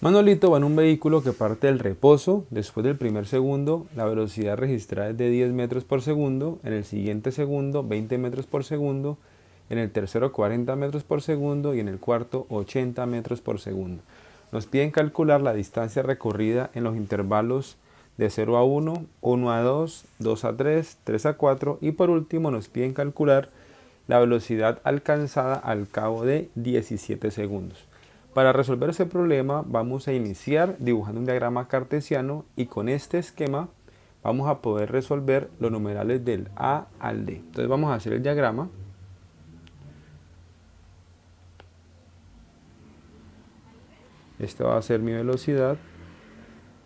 Manolito va en un vehículo que parte del reposo. Después del primer segundo, la velocidad registrada es de 10 metros por segundo. En el siguiente segundo, 20 metros por segundo. En el tercero, 40 metros por segundo. Y en el cuarto, 80 metros por segundo. Nos piden calcular la distancia recorrida en los intervalos de 0 a 1, 1 a 2, 2 a 3, 3 a 4. Y por último, nos piden calcular la velocidad alcanzada al cabo de 17 segundos. Para resolver ese problema vamos a iniciar dibujando un diagrama cartesiano y con este esquema vamos a poder resolver los numerales del A al D. Entonces vamos a hacer el diagrama. Esta va a ser mi velocidad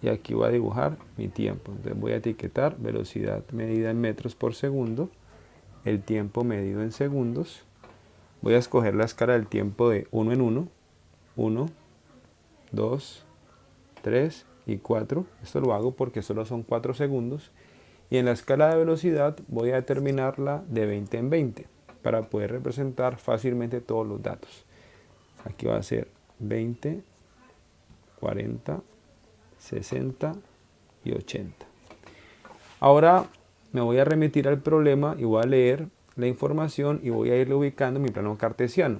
y aquí voy a dibujar mi tiempo. Entonces voy a etiquetar velocidad medida en metros por segundo, el tiempo medido en segundos. Voy a escoger la escala del tiempo de 1 en 1, 1, 2, 3 y 4. Esto lo hago porque solo son 4 segundos. Y en la escala de velocidad voy a determinarla de 20 en 20 para poder representar fácilmente todos los datos. Aquí va a ser 20, 40, 60 y 80. Ahora me voy a remitir al problema y voy a leer la información y voy a irle ubicando en mi plano cartesiano.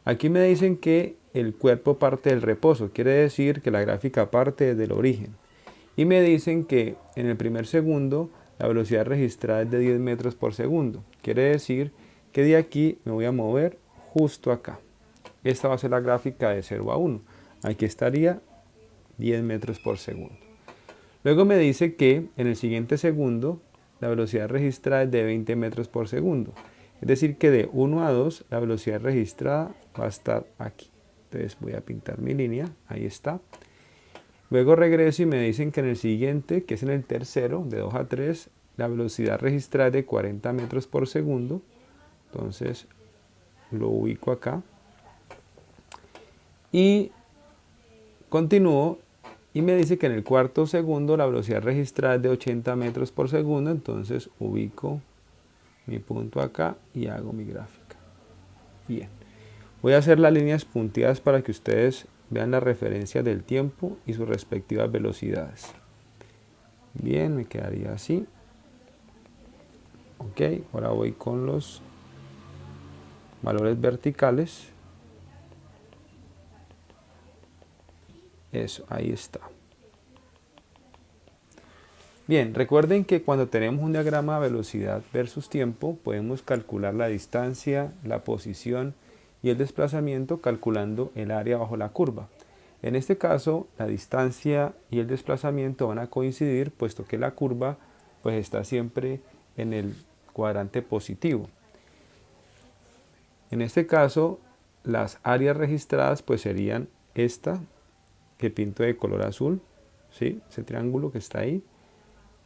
Aquí me dicen que el cuerpo parte del reposo, quiere decir que la gráfica parte del origen. Y me dicen que en el primer segundo la velocidad registrada es de 10 metros por segundo. Quiere decir que de aquí me voy a mover justo acá. Esta va a ser la gráfica de 0 a 1. Aquí estaría 10 metros por segundo. Luego me dice que en el siguiente segundo la velocidad registrada es de 20 metros por segundo. Es decir que de 1 a 2 la velocidad registrada va a estar aquí. Entonces voy a pintar mi línea, ahí está. Luego regreso y me dicen que en el siguiente, que es en el tercero, de 2 a 3, la velocidad registrada es de 40 metros por segundo. Entonces lo ubico acá. Y continúo y me dice que en el cuarto segundo la velocidad registrada es de 80 metros por segundo. Entonces ubico mi punto acá y hago mi gráfica. Bien. Voy a hacer las líneas punteadas para que ustedes vean la referencia del tiempo y sus respectivas velocidades. Bien, me quedaría así. Ok, ahora voy con los valores verticales. Eso, ahí está. Bien, recuerden que cuando tenemos un diagrama de velocidad versus tiempo, podemos calcular la distancia, la posición y el desplazamiento calculando el área bajo la curva. En este caso, la distancia y el desplazamiento van a coincidir, puesto que la curva pues está siempre en el cuadrante positivo. En este caso, las áreas registradas pues serían esta que pinto de color azul, ¿sí? Ese triángulo que está ahí.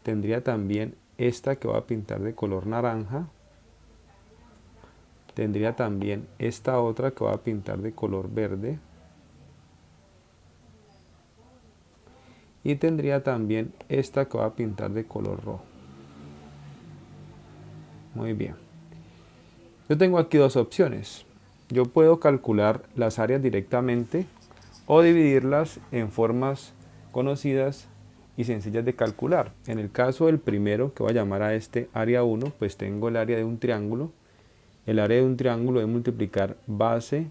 Tendría también esta que voy a pintar de color naranja. Tendría también esta otra que voy a pintar de color verde. Y tendría también esta que voy a pintar de color rojo. Muy bien. Yo tengo aquí dos opciones. Yo puedo calcular las áreas directamente o dividirlas en formas conocidas y sencillas de calcular. En el caso del primero, que voy a llamar a este área 1, pues tengo el área de un triángulo. El área de un triángulo es multiplicar base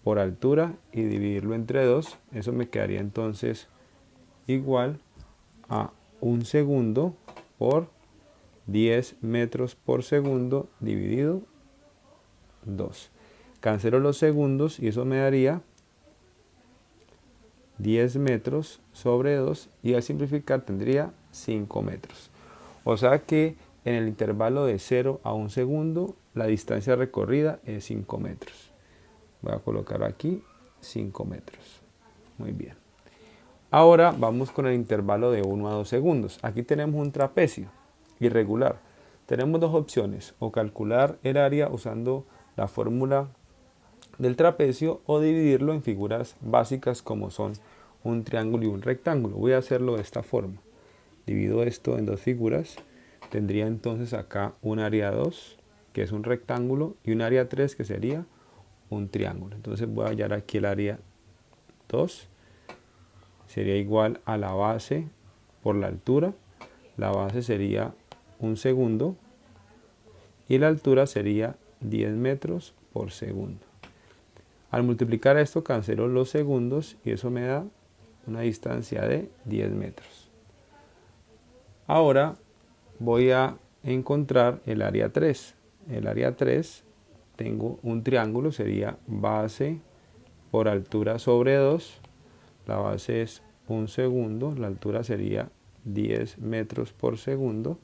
por altura y dividirlo entre 2. Eso me quedaría entonces igual a 1 segundo por 10 metros por segundo dividido 2. Cancelo los segundos y eso me daría 10 metros sobre 2 y al simplificar tendría 5 metros. O sea que en el intervalo de 0 a 1 segundo la distancia recorrida es 5 metros. Voy a colocar aquí 5 metros. Muy bien. Ahora vamos con el intervalo de 1 a 2 segundos. Aquí tenemos un trapecio irregular. Tenemos dos opciones, o calcular el área usando la fórmula del trapecio o dividirlo en figuras básicas como son un triángulo y un rectángulo. Voy a hacerlo de esta forma. Divido esto en dos figuras. Tendría entonces acá un área 2, que es un rectángulo, y un área 3, que sería un triángulo. Entonces voy a hallar aquí el área 2 sería igual a la base por la altura. La base sería 1 segundo y la altura sería 10 metros por segundo. Al multiplicar esto cancelo los segundos y eso me da una distancia de 10 metros. Ahora voy a encontrar el área 3. El área 3, tengo un triángulo, sería base por altura sobre 2. La base es 1 segundo, la altura sería 10 metros por segundo,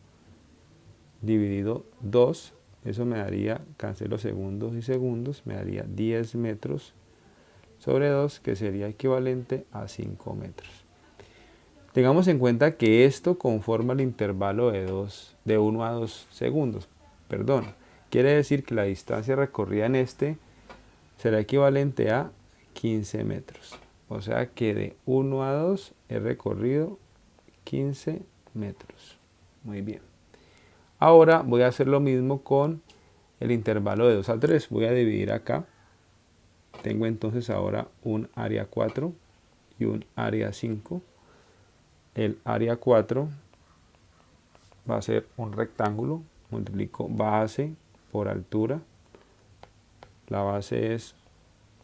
dividido 2. Eso me daría, cancelo segundos y segundos, me daría 10 metros sobre 2, que sería equivalente a 5 metros. Tengamos en cuenta que esto conforma el intervalo de 1 a 2 segundos. Perdón, quiere decir que la distancia recorrida en este será equivalente a 15 metros. O sea que de 1 a 2 he recorrido 15 metros. Muy bien. Ahora voy a hacer lo mismo con el intervalo de 2 a 3. Voy a dividir acá. Tengo entonces ahora un área 4 y un área 5. El área 4 va a ser un rectángulo. Multiplico base por altura. La base es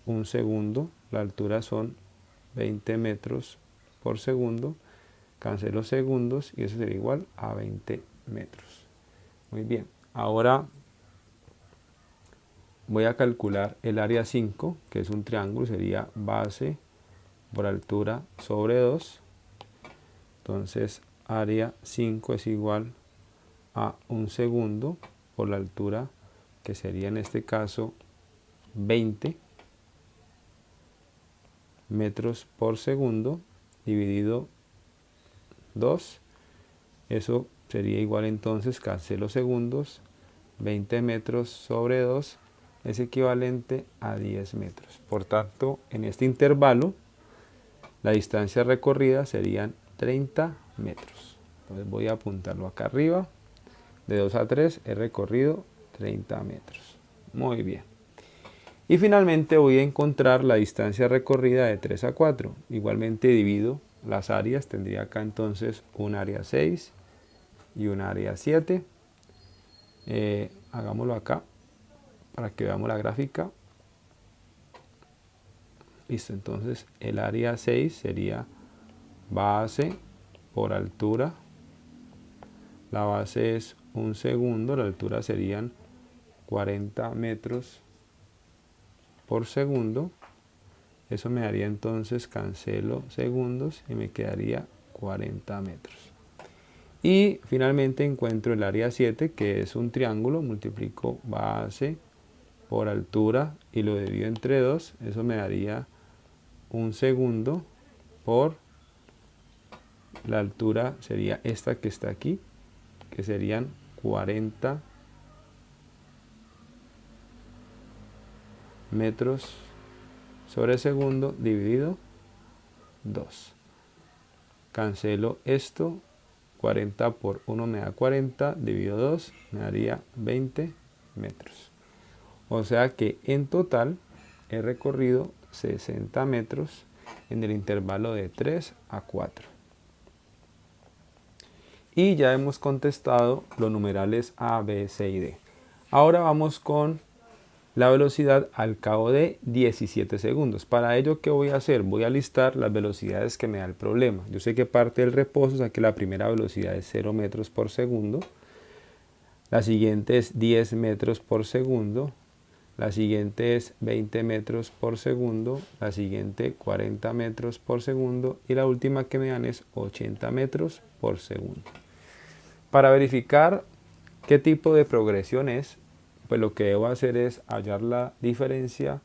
1 segundo. La altura son 20 metros por segundo. Cancelo segundos y eso sería igual a 20 metros. Muy bien. Ahora voy a calcular el área 5, que es un triángulo. Sería base por altura sobre 2. Entonces área 5 es igual a 1 segundo por la altura, que sería en este caso 20 metros por segundo, dividido 2. Eso sería igual, entonces cancelo segundos, 20 metros sobre 2 es equivalente a 10 metros. Por tanto, en este intervalo la distancia recorrida serían 30 metros. Entonces voy a apuntarlo acá arriba. De 2 a 3 he recorrido 30 metros. Muy bien. Y finalmente voy a encontrar la distancia recorrida de 3 a 4. Igualmente divido las áreas. Tendría acá entonces un área 6 y un área 7. Hagámoslo acá para que veamos la gráfica. Listo, entonces el área 6 sería base por altura. La base es 1 segundo, la altura serían 40 metros por segundo. Eso me daría entonces, cancelo segundos y me quedaría 40 metros. Y finalmente encuentro el área 7, que es un triángulo. Multiplico base por altura y lo divido entre 2. Eso me daría 1 segundo por la altura, sería esta que está aquí, que serían 40 metros sobre segundo dividido 2. Cancelo esto, 40 por 1 me da 40, dividido 2 me daría 20 metros. O sea que en total he recorrido 60 metros en el intervalo de 3 a 4. Y ya hemos contestado los numerales A, B, C y D. Ahora vamos con la velocidad al cabo de 17 segundos. Para ello, ¿qué voy a hacer? Voy a listar las velocidades que me da el problema. Yo sé que parte del reposo, o sea que la primera velocidad es 0 metros por segundo. La siguiente es 10 metros por segundo. La siguiente es 20 metros por segundo. La siguiente 40 metros por segundo. Y la última que me dan es 80 metros por segundo. Para verificar qué tipo de progresión es, pues lo que debo hacer es hallar la diferencia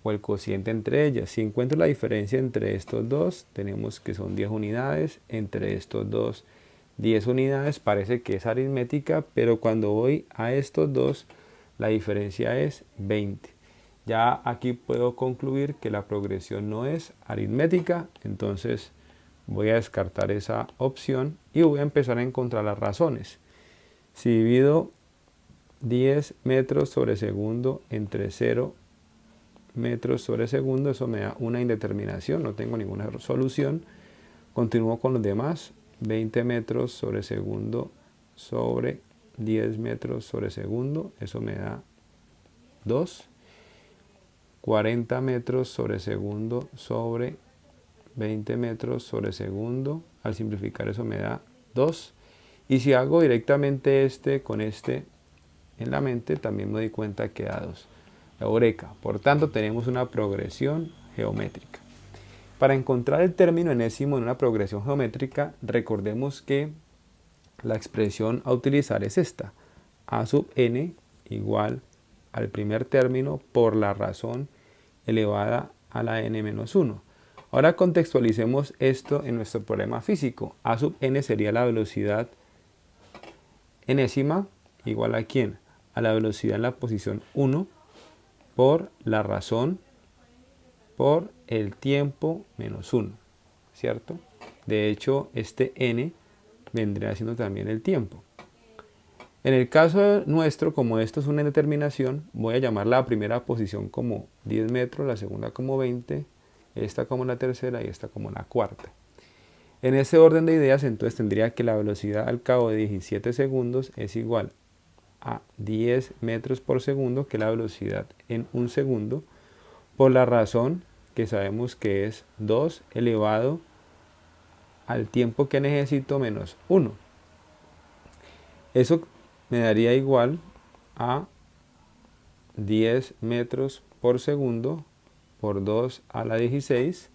o el cociente entre ellas. Si encuentro la diferencia entre estos dos, tenemos que son 10 unidades, entre estos dos 10 unidades, parece que es aritmética, pero cuando voy a estos dos, la diferencia es 20. Ya aquí puedo concluir que la progresión no es aritmética, entonces voy a descartar esa opción y voy a empezar a encontrar las razones. Si divido 10 metros sobre segundo entre 0 metros sobre segundo, eso me da una indeterminación, no tengo ninguna solución. Continúo con los demás. 20 metros sobre segundo sobre 10 metros sobre segundo, eso me da 2. 40 metros sobre segundo sobre 20 metros sobre segundo, al simplificar eso me da 2. Y si hago directamente este con este en la mente, también me doy cuenta que da 2. Eureka. Por tanto, tenemos una progresión geométrica. Para encontrar el término enésimo en una progresión geométrica, recordemos que la expresión a utilizar es esta: a sub n igual al primer término por la razón elevada a la n menos 1. Ahora contextualicemos esto en nuestro problema físico. A sub n sería la velocidad enésima, igual a ¿quién? A la velocidad en la posición 1 por la razón por el tiempo menos 1, ¿cierto? De hecho, este n vendría siendo también el tiempo. En el caso nuestro, como esto es una indeterminación, voy a llamar la primera posición como 10 metros, la segunda como 20, esta como la tercera y esta como la cuarta. En ese orden de ideas, entonces tendría que la velocidad al cabo de 17 segundos es igual a 10 metros por segundo, que es la velocidad en un segundo, por la razón que sabemos que es 2 elevado al tiempo que necesito menos 1. Eso me daría igual a 10 metros por segundo por 2 a la 16.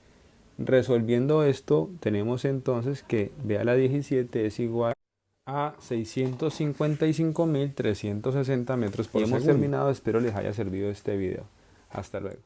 Resolviendo esto, tenemos entonces que b a la 17 es igual a 655.360 metros por segundo. Y hemos terminado, espero les haya servido este video. Hasta luego.